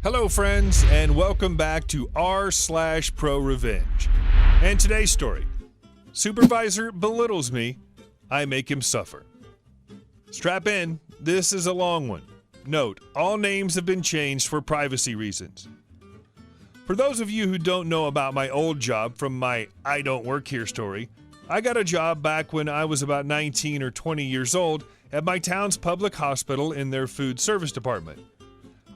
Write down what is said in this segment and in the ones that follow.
Hello friends, and welcome back to r/slash ProRevenge. And today's story, supervisor belittles me, I make him suffer. Strap in, this is a long one. Note, all names have been changed for privacy reasons. For those of you who don't know about my old job from my I don't work here story, I got a job back when I was about 19 or 20 years old at my town's public hospital in their food service department.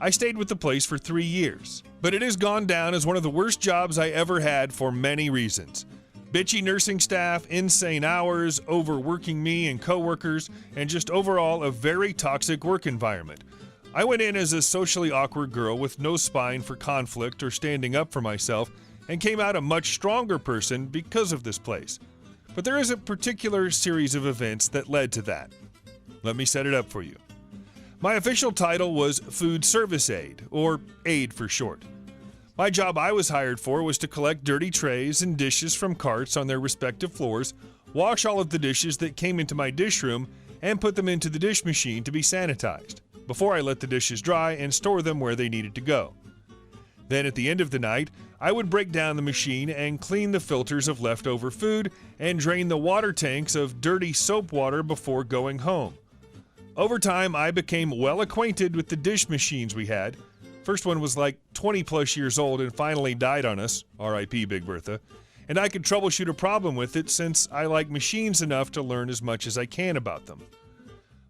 I stayed with the place for 3 years, but it has gone down as one of the worst jobs I ever had for many reasons. Bitchy nursing staff, insane hours, overworking me and coworkers, and just overall a very toxic work environment. I went in as a socially awkward girl with no spine for conflict or standing up for myself, and came out a much stronger person because of this place. But there is a particular series of events that led to that. Let me set it up for you. My official title was Food Service Aide, or AIDE for short. My job I was hired for was to collect dirty trays and dishes from carts on their respective floors, wash all of the dishes that came into my dish room, and put them into the dish machine to be sanitized, before I let the dishes dry and store them where they needed to go. Then at the end of the night, I would break down the machine and clean the filters of leftover food and drain the water tanks of dirty soap water before going home. Over time, I became well acquainted with the dish machines we had. First one was like 20 plus years old and finally died on us, RIP Big Bertha, and I could troubleshoot a problem with it since I like machines enough to learn as much as I can about them.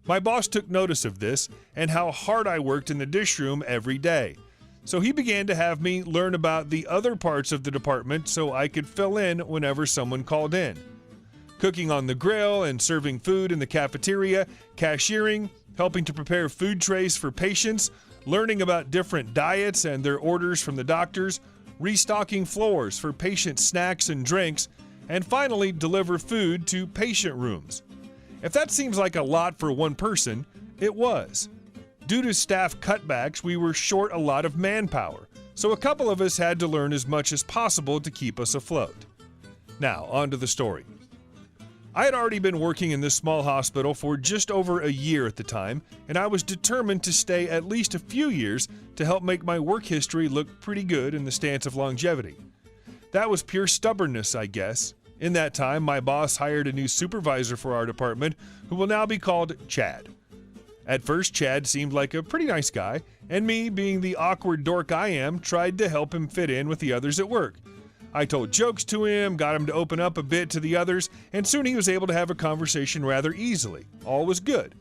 My boss took notice of this and how hard I worked in the dish room every day, so he began to have me learn about the other parts of the department so I could fill in whenever someone called in. Cooking on the grill and serving food in the cafeteria, cashiering, helping to prepare food trays for patients, learning about different diets and their orders from the doctors, restocking floors for patient snacks and drinks, and finally deliver food to patient rooms. If that seems like a lot for one person, it was. Due to staff cutbacks, we were short a lot of manpower, so a couple of us had to learn as much as possible to keep us afloat. Now, on to the story. I had already been working in this small hospital for just over a year at the time, and I was determined to stay at least a few years to help make my work history look pretty good in the stance of longevity. That was pure stubbornness, I guess. In that time, my boss hired a new supervisor for our department, who will now be called Chad. At first, Chad seemed like a pretty nice guy, and me, being the awkward dork I am, tried to help him fit in with the others at work. I told jokes to him, got him to open up a bit to the others, and soon he was able to have a conversation rather easily. All was good.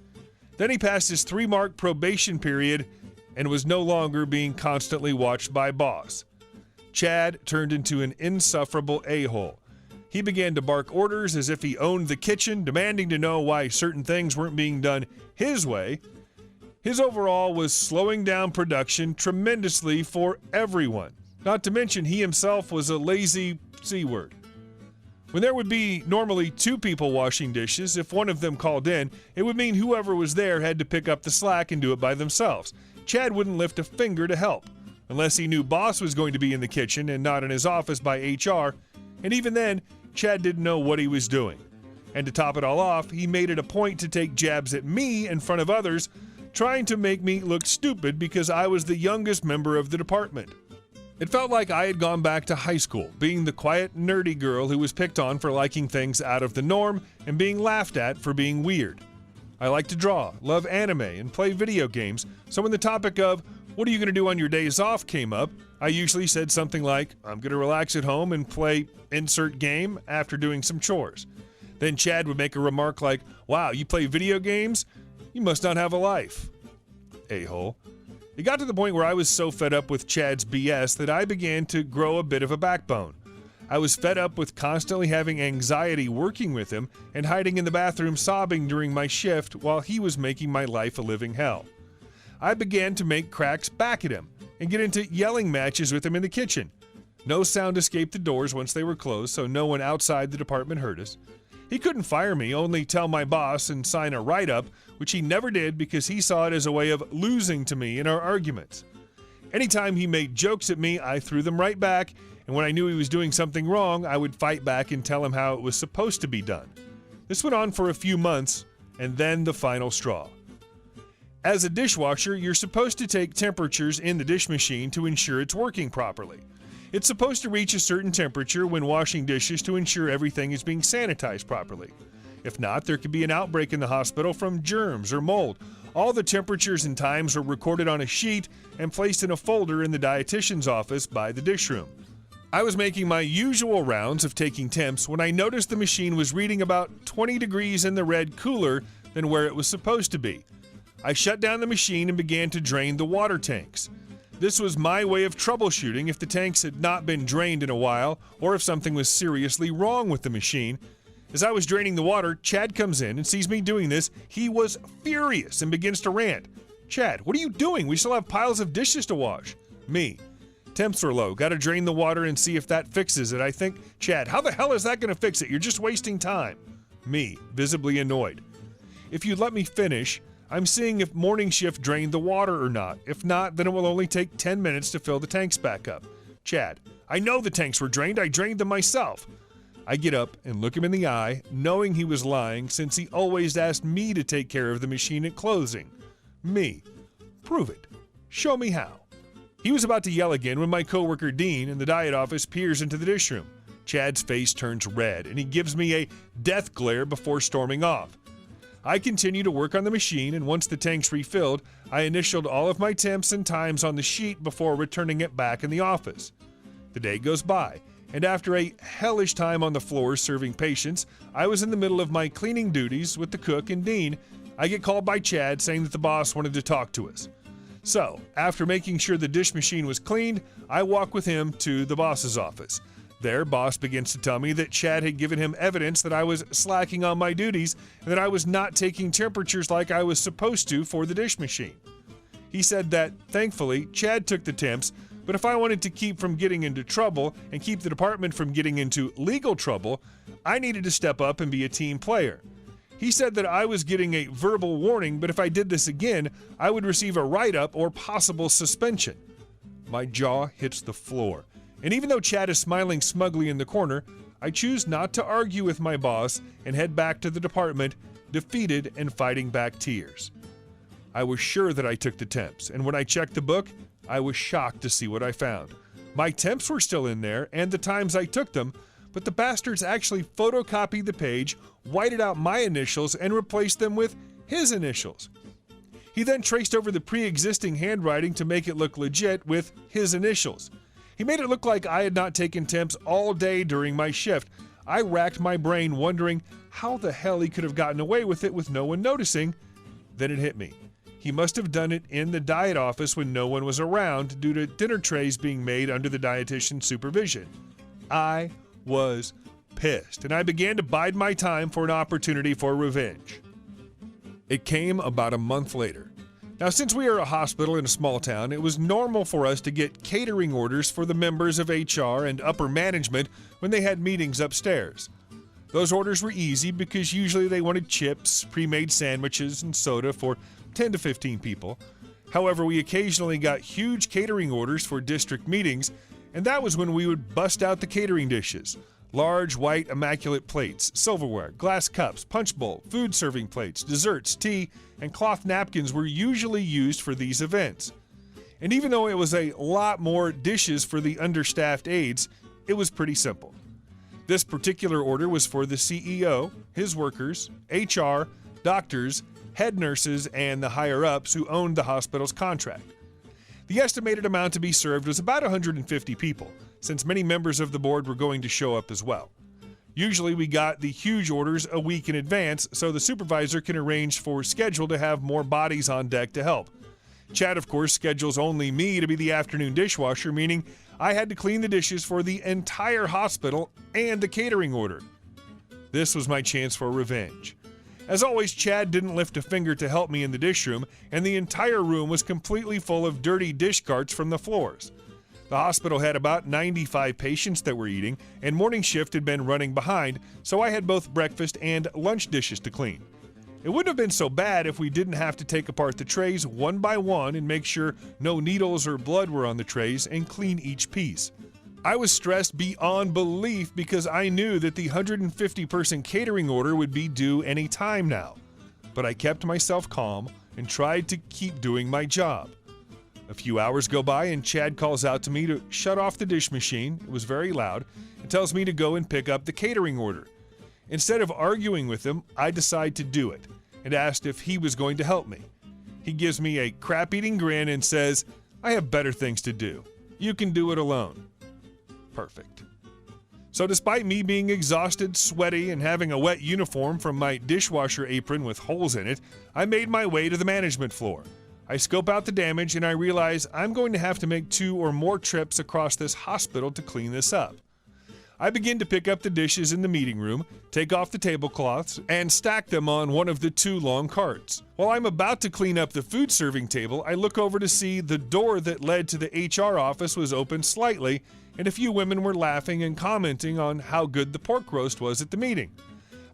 Then he passed his 3-mark probation period and was no longer being constantly watched by boss. Chad turned into an insufferable a-hole. He began to bark orders as if he owned the kitchen, demanding to know why certain things weren't being done his way. His overall was slowing down production tremendously for everyone. Not to mention he himself was a lazy C-word. When there would be normally 2 people washing dishes, if one of them called in, it would mean whoever was there had to pick up the slack and do it by themselves. Chad wouldn't lift a finger to help, unless he knew boss was going to be in the kitchen and not in his office by HR, and even then, Chad didn't know what he was doing. And to top it all off, he made it a point to take jabs at me in front of others, trying to make me look stupid because I was the youngest member of the department. It felt like I had gone back to high school, being the quiet, nerdy girl who was picked on for liking things out of the norm and being laughed at for being weird. I like to draw, love anime, and play video games, so when the topic of, "What are you going to do on your days off?" came up, I usually said something like, "I'm going to relax at home and play insert game after doing some chores." Then Chad would make a remark like, "Wow, you play video games? You must not have a life." A-hole. It got to the point where I was so fed up with Chad's BS that I began to grow a bit of a backbone. I was fed up with constantly having anxiety working with him and hiding in the bathroom sobbing during my shift while he was making my life a living hell. I began to make cracks back at him and get into yelling matches with him in the kitchen. No sound escaped the doors once they were closed, so no one outside the department heard us. He couldn't fire me, only tell my boss and sign a write-up, which he never did because he saw it as a way of losing to me in our arguments. Anytime he made jokes at me, I threw them right back, and when I knew he was doing something wrong, I would fight back and tell him how it was supposed to be done. This went on for a few months, and then the final straw. As a dishwasher, you're supposed to take temperatures in the dish machine to ensure it's working properly. It's supposed to reach a certain temperature when washing dishes to ensure everything is being sanitized properly. If not, there could be an outbreak in the hospital from germs or mold. All the temperatures and times are recorded on a sheet and placed in a folder in the dietitian's office by the dish room. I was making my usual rounds of taking temps when I noticed the machine was reading about 20 degrees in the red cooler than where it was supposed to be. I shut down the machine and began to drain the water tanks. This was my way of troubleshooting if the tanks had not been drained in a while or if something was seriously wrong with the machine. As I was draining the water, Chad comes in and sees me doing this. He was furious and begins to rant. "Chad, what are you doing? We still have piles of dishes to wash." Me: "Temps are low. Gotta drain the water and see if that fixes it, I think." Chad: "How the hell is that gonna fix it? You're just wasting time." Me, visibly annoyed: "If you'd let me finish, I'm seeing if morning shift drained the water or not. If not, then it will only take 10 minutes to fill the tanks back up." Chad: "I know the tanks were drained. I drained them myself." I get up and look him in the eye, knowing he was lying since he always asked me to take care of the machine at closing. Me: "Prove it. Show me how." He was about to yell again when my coworker Dean in the diet office peers into the dish room. Chad's face turns red and he gives me a death glare before storming off. I continue to work on the machine, and once the tanks refilled, I initialed all of my temps and times on the sheet before returning it back in the office. The day goes by, and after a hellish time on the floor serving patients, I was in the middle of my cleaning duties with the cook and Dean. I get called by Chad saying that the boss wanted to talk to us. So, after making sure the dish machine was cleaned, I walk with him to the boss's office. There, boss begins to tell me that Chad had given him evidence that I was slacking on my duties and that I was not taking temperatures like I was supposed to for the dish machine. He said that, thankfully, Chad took the temps, but if I wanted to keep from getting into trouble and keep the department from getting into legal trouble, I needed to step up and be a team player. He said that I was getting a verbal warning, but if I did this again, I would receive a write-up or possible suspension. My jaw hits the floor, and even though Chad is smiling smugly in the corner, I choose not to argue with my boss and head back to the department, defeated and fighting back tears. I was sure that I took the temps, and when I checked the book, I was shocked to see what I found. My temps were still in there and the times I took them, but the bastards actually photocopied the page, whited out my initials, and replaced them with his initials. He then traced over the pre-existing handwriting to make it look legit with his initials. He made it look like I had not taken temps all day during my shift. I racked my brain wondering how the hell he could have gotten away with it with no one noticing. Then it hit me. He must have done it in the diet office when no one was around due to dinner trays being made under the dietitian's supervision. I was pissed, and I began to bide my time for an opportunity for revenge. It came about a month later. Now, since we are a hospital in a small town, it was normal for us to get catering orders for the members of HR and upper management when they had meetings upstairs. Those orders were easy because usually they wanted chips, pre-made sandwiches, and soda for 10 to 15 people. However, we occasionally got huge catering orders for district meetings, and that was when we would bust out the catering dishes. Large, white, immaculate plates, silverware, glass cups, punch bowl, food serving plates, desserts, tea, and cloth napkins were usually used for these events. And even though it was a lot more dishes for the understaffed aides, it was pretty simple. This particular order was for the CEO, his workers, HR, doctors, head nurses, and the higher-ups who owned the hospital's contract. The estimated amount to be served was about 150 people, since many members of the board were going to show up as well. Usually we got the huge orders a week in advance, so the supervisor can arrange for schedule to have more bodies on deck to help. Chad, of course, schedules only me to be the afternoon dishwasher, meaning I had to clean the dishes for the entire hospital and the catering order. This was my chance for revenge. As always, Chad didn't lift a finger to help me in the dish room, and the entire room was completely full of dirty dish carts from the floors. The hospital had about 95 patients that were eating, and morning shift had been running behind, so I had both breakfast and lunch dishes to clean. It wouldn't have been so bad if we didn't have to take apart the trays one by one and make sure no needles or blood were on the trays and clean each piece. I was stressed beyond belief because I knew that the 150-person catering order would be due any time now. But I kept myself calm and tried to keep doing my job. A few hours go by and Chad calls out to me to shut off the dish machine, it was very loud, and tells me to go and pick up the catering order. Instead of arguing with him, I decide to do it, and asked if he was going to help me. He gives me a crap-eating grin and says, "I have better things to do. You can do it alone." Perfect. So despite me being exhausted, sweaty, and having a wet uniform from my dishwasher apron with holes in it, I made my way to the management floor. I scope out the damage and I realize I'm going to have to make 2 or more trips across this hospital to clean this up. I begin to pick up the dishes in the meeting room, take off the tablecloths, and stack them on one of the 2 long carts. While I'm about to clean up the food serving table, I look over to see the door that led to the HR office was open slightly, and a few women were laughing and commenting on how good the pork roast was at the meeting.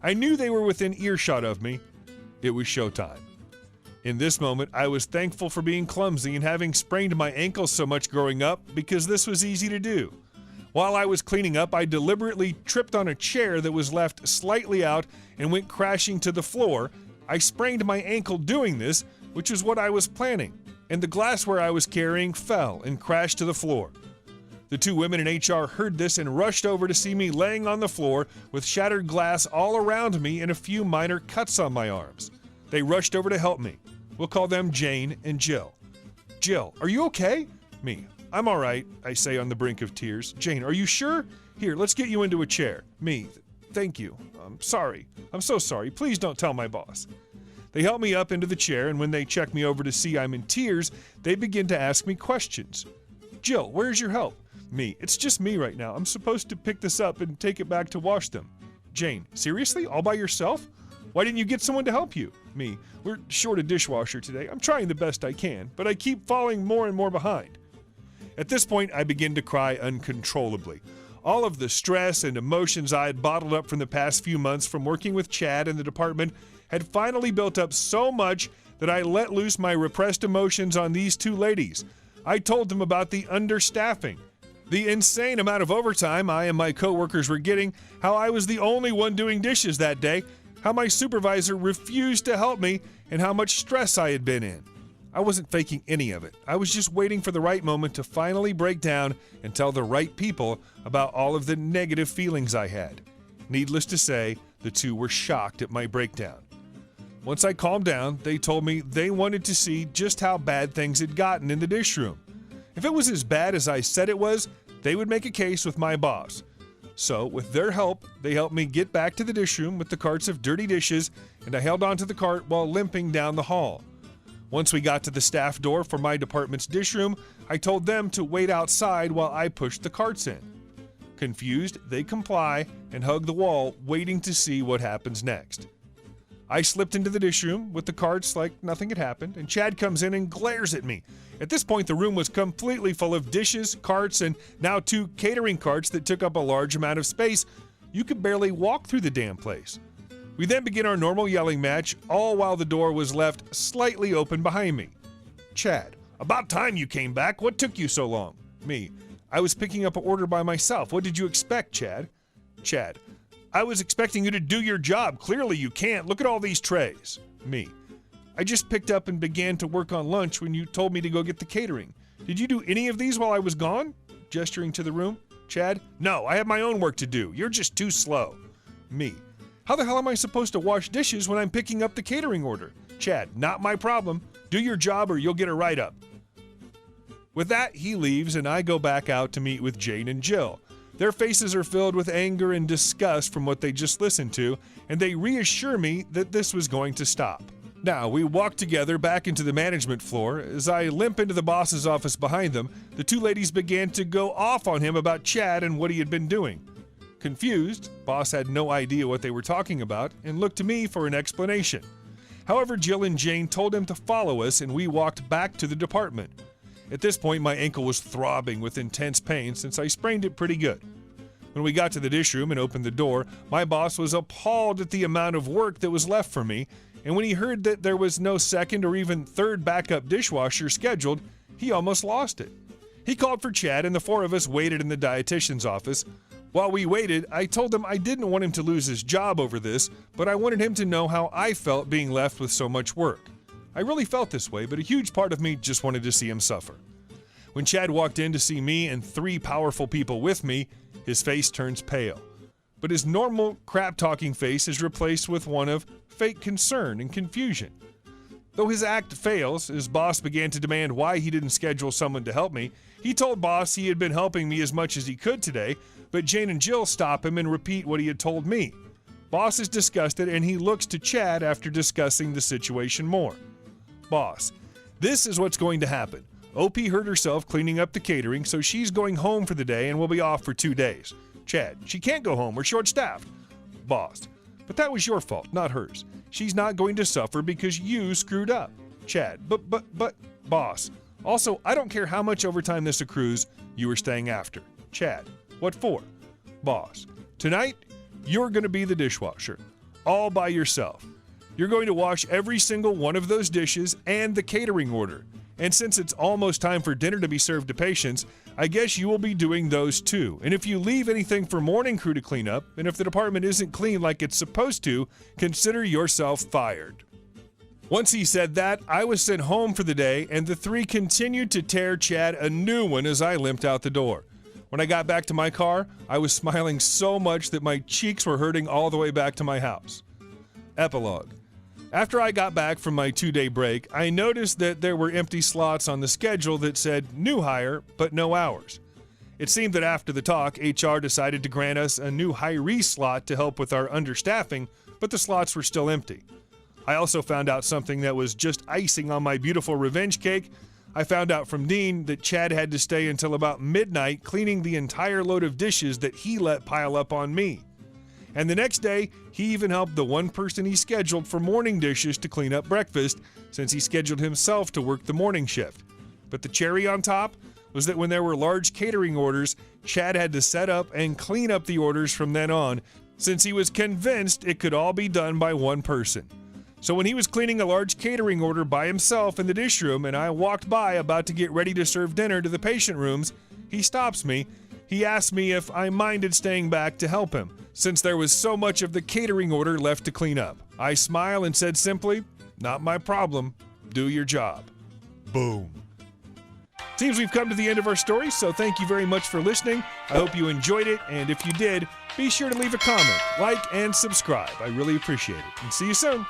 I knew they were within earshot of me. It was showtime. In this moment, I was thankful for being clumsy and having sprained my ankle so much growing up because this was easy to do. While I was cleaning up, I deliberately tripped on a chair that was left slightly out and went crashing to the floor. I sprained my ankle doing this, which is what I was planning, and the glassware I was carrying fell and crashed to the floor. The 2 women in HR heard this and rushed over to see me laying on the floor with shattered glass all around me and a few minor cuts on my arms. They rushed over to help me. We'll call them Jane and Jill. Jill, are you okay? Me, I'm all right, I say on the brink of tears. Jane, are you sure? Here, let's get you into a chair. Me, thank you. I'm sorry. I'm so sorry. Please don't tell my boss. They help me up into the chair, and when they check me over to see I'm in tears, they begin to ask me questions. Jill, where's your help? Me, it's just me right now. I'm supposed to pick this up and take it back to wash them. Jane, seriously? All by yourself? Why didn't you get someone to help you? Me, we're short a dishwasher today. I'm trying the best I can, but I keep falling more and more behind. At this point, I begin to cry uncontrollably. All of the stress and emotions I had bottled up from the past few months from working with Chad in the department had finally built up so much that I let loose my repressed emotions on these 2 ladies. I told them about the understaffing, the insane amount of overtime I and my coworkers were getting, how I was the only one doing dishes that day, how my supervisor refused to help me, and how much stress I had been in. I wasn't faking any of it. I was just waiting for the right moment to finally break down and tell the right people about all of the negative feelings I had. Needless to say, the 2 were shocked at my breakdown. Once I calmed down, they told me they wanted to see just how bad things had gotten in the dish room. If it was as bad as I said it was, they would make a case with my boss. So, with their help, they helped me get back to the dish room with the carts of dirty dishes, and I held onto the cart while limping down the hall. Once we got to the staff door for my department's dish room, I told them to wait outside while I pushed the carts in. Confused, they comply and hug the wall, waiting to see what happens next. I slipped into the dish room with the carts like nothing had happened, and Chad comes in and glares at me. At this point, the room was completely full of dishes, carts, and now 2 catering carts that took up a large amount of space. You could barely walk through the damn place. We then begin our normal yelling match, all while the door was left slightly open behind me. Chad, about time you came back. What took you so long? Me, I was picking up an order by myself. What did you expect, Chad? Chad, I was expecting you to do your job. Clearly you can't. Look at all these trays. Me, I just picked up and began to work on lunch when you told me to go get the catering. Did you do any of these while I was gone? Gesturing to the room. Chad, no, I have my own work to do. You're just too slow. Me, how the hell am I supposed to wash dishes when I'm picking up the catering order? Chad, not my problem. Do your job or you'll get a write-up. With that, he leaves and I go back out to meet with Jane and Jill. Their faces are filled with anger and disgust from what they just listened to, and they reassure me that this was going to stop. Now, we walk together back into the management floor. As I limp into the boss's office behind them, the 2 ladies began to go off on him about Chad and what he had been doing. Confused, boss had no idea what they were talking about and looked to me for an explanation. However, Jill and Jane told him to follow us and we walked back to the department. At this point, my ankle was throbbing with intense pain since I sprained it pretty good. When we got to the dish room and opened the door, my boss was appalled at the amount of work that was left for me, and when he heard that there was no second or even third backup dishwasher scheduled, he almost lost it. He called for Chad and the 4 of us waited in the dietitian's office. While we waited, I told him I didn't want him to lose his job over this, but I wanted him to know how I felt being left with so much work. I really felt this way, but a huge part of me just wanted to see him suffer. When Chad walked in to see me and 3 powerful people with me, his face turns pale. But his normal crap-talking face is replaced with one of fake concern and confusion. Though his act fails, his boss began to demand why he didn't schedule someone to help me. He told boss he had been helping me as much as he could today, but Jane and Jill stop him and repeat what he had told me. Boss is disgusted and he looks to Chad after discussing the situation more. Boss: this is what's going to happen. OP hurt herself cleaning up the catering, so she's going home for the day and will be off for 2 days. Chad: she can't go home, we're short-staffed. Boss: but that was your fault, not hers. She's not going to suffer because you screwed up. Chad: but, boss. Also, I don't care how much overtime this accrues, you are staying after. Chad: what for? Boss: tonight, you're going to be the dishwasher, all by yourself. You're going to wash every single one of those dishes and the catering order. And since it's almost time for dinner to be served to patients, I guess you will be doing those too. And if you leave anything for morning crew to clean up, and if the department isn't clean like it's supposed to, consider yourself fired. Once he said that, I was sent home for the day, and the 3 continued to tear Chad a new one as I limped out the door. When I got back to my car, I was smiling so much that my cheeks were hurting all the way back to my house. Epilogue. After I got back from my 2-day break, I noticed that there were empty slots on the schedule that said new hire, but no hours. It seemed that after the talk, HR decided to grant us a new hiree slot to help with our understaffing, but the slots were still empty. I also found out something that was just icing on my beautiful revenge cake. I found out from Dean that Chad had to stay until about midnight cleaning the entire load of dishes that he let pile up on me. And the next day, he even helped the one person he scheduled for morning dishes to clean up breakfast, since he scheduled himself to work the morning shift. But the cherry on top was that when there were large catering orders, Chad had to set up and clean up the orders from then on, since he was convinced it could all be done by one person. So when he was cleaning a large catering order by himself in the dish room and I walked by about to get ready to serve dinner to the patient rooms, he stops me. He asked me if I minded staying back to help him, since there was so much of the catering order left to clean up. I smiled and said simply, "Not my problem. Do your job." Boom. Seems we've come to the end of our story, so thank you very much for listening. I hope you enjoyed it, and if you did, be sure to leave a comment, like, and subscribe. I really appreciate it. And see you soon.